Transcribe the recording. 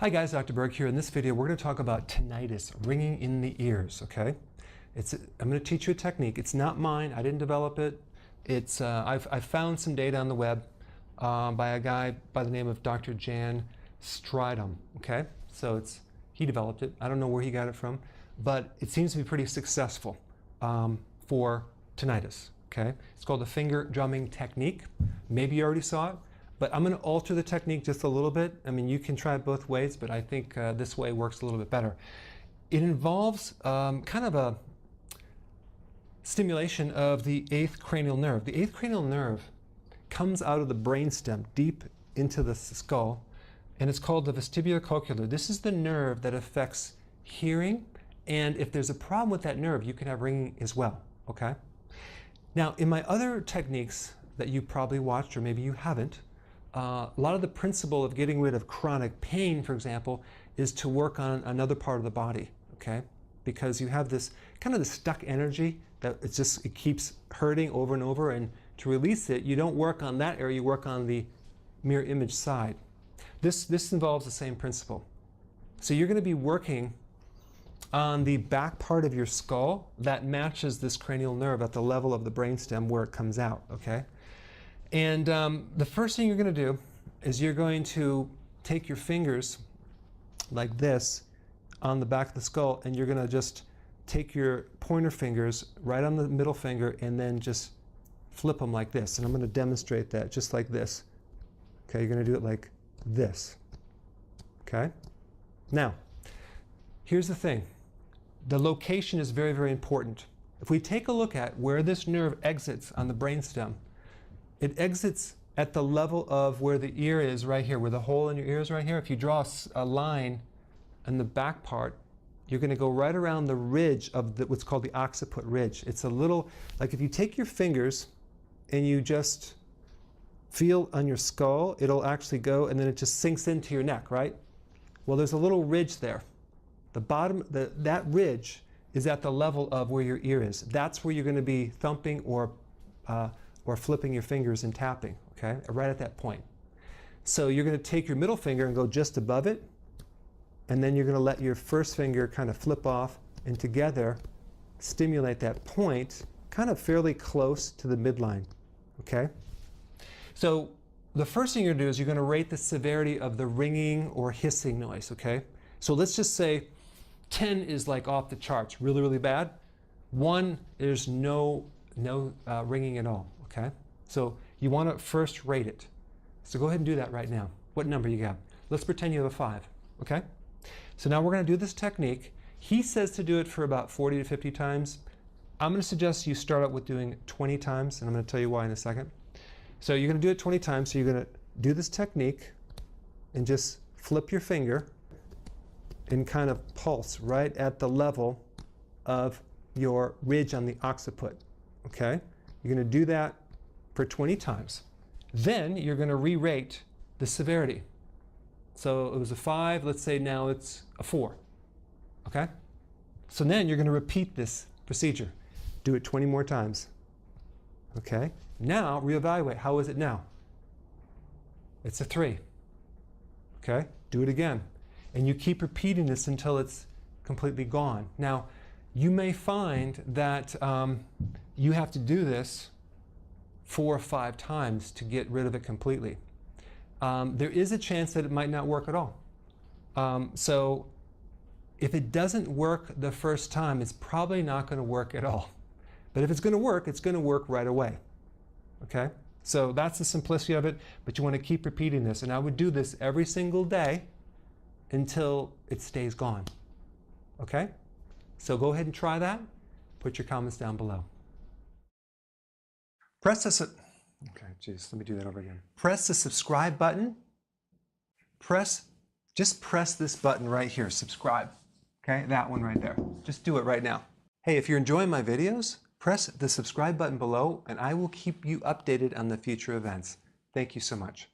Hi guys, Dr. Berg here. In this video, we're going to talk about tinnitus, ringing in the ears, okay? I'm going to teach you a technique. It's not mine. I didn't develop it. I've found some data on the web by a guy by the name of Dr. Jan Stridham, okay? So he developed it. I don't know where he got it from, but it seems to be pretty successful for tinnitus, okay? It's called the finger drumming technique. Maybe you already saw it. But I'm going to alter the technique just a little bit. I mean, you can try it both ways, but I think this way works a little bit better. It involves kind of a stimulation of the 8th cranial nerve. The 8th cranial nerve comes out of the brainstem deep into the skull, and it's called the vestibulocochlear. This is the nerve that affects hearing, and if there's a problem with that nerve, you can have ringing as well, okay? Now, in my other techniques that you probably watched, or maybe you haven't, a lot of the principle of getting rid of chronic pain, for example, is to work on another part of the body, okay? Because you have this kind of the stuck energy that it keeps hurting over and over, and to release it, you don't work on that area, you work on the mirror image side. This involves the same principle. So you're going to be working on the back part of your skull that matches this cranial nerve at the level of the brainstem where it comes out, okay? And the first thing you're going to do is you're going to take your fingers like this on the back of the skull, and you're going to just take your pointer fingers right on the middle finger and then just flip them like this. And I'm going to demonstrate that just like this. Okay, you're going to do it like this. Okay? Now, here's the thing. The location is very, very important. If we take a look at where this nerve exits on the brainstem, it exits at the level of where the ear is right here, where the hole in your ear is right here. If you draw a line in the back part, you're going to go right around the ridge of what's called the occiput ridge. It's a little, like if you take your fingers and you just feel on your skull, it'll actually go and then it just sinks into your neck, right? Well, there's a little ridge there. The bottom, that ridge is at the level of where your ear is. That's where you're going to be thumping or flipping your fingers and tapping, okay? Right at that point. So you're going to take your middle finger and go just above it, and then you're going to let your first finger kind of flip off, and together stimulate that point kind of fairly close to the midline, okay? So the first thing you're going to do is you're going to rate the severity of the ringing or hissing noise, okay? So let's just say 10 is like off the charts, really, really bad. 1, there's no ringing at all. Okay, so you want to first rate it. So go ahead and do that right now. What number you got? Let's pretend you have a 5. Okay, so now we're going to do this technique. He says to do it for about 40 to 50 times. I'm going to suggest you start out with doing 20 times, and I'm going to tell you why in a second. So you're going to do it 20 times. So you're going to do this technique and just flip your finger and kind of pulse right at the level of your ridge on the occiput. Okay, you're going to do that for 20 times. Then you're going to re-rate the severity. So it was a 5, let's say now it's a 4. Okay? So then you're going to repeat this procedure. Do it 20 more times. Okay? Now reevaluate. How is it now? It's a 3. Okay? Do it again. And you keep repeating this until it's completely gone. Now, you may find that you have to do this 4 or 5 times to get rid of it completely. There is a chance that it might not work at all. So if it doesn't work the first time, it's probably not going to work at all. But if it's going to work right away. Okay? So that's the simplicity of it, but you want to keep repeating this. And I would do this every single day until it stays gone. Okay? So go ahead and try that. Put your comments down below. Let me do that over again. Press the subscribe button. Just press this button right here, subscribe. Okay, that one right there. Just do it right now. Hey, if you're enjoying my videos, press the subscribe button below, and I will keep you updated on the future events. Thank you so much.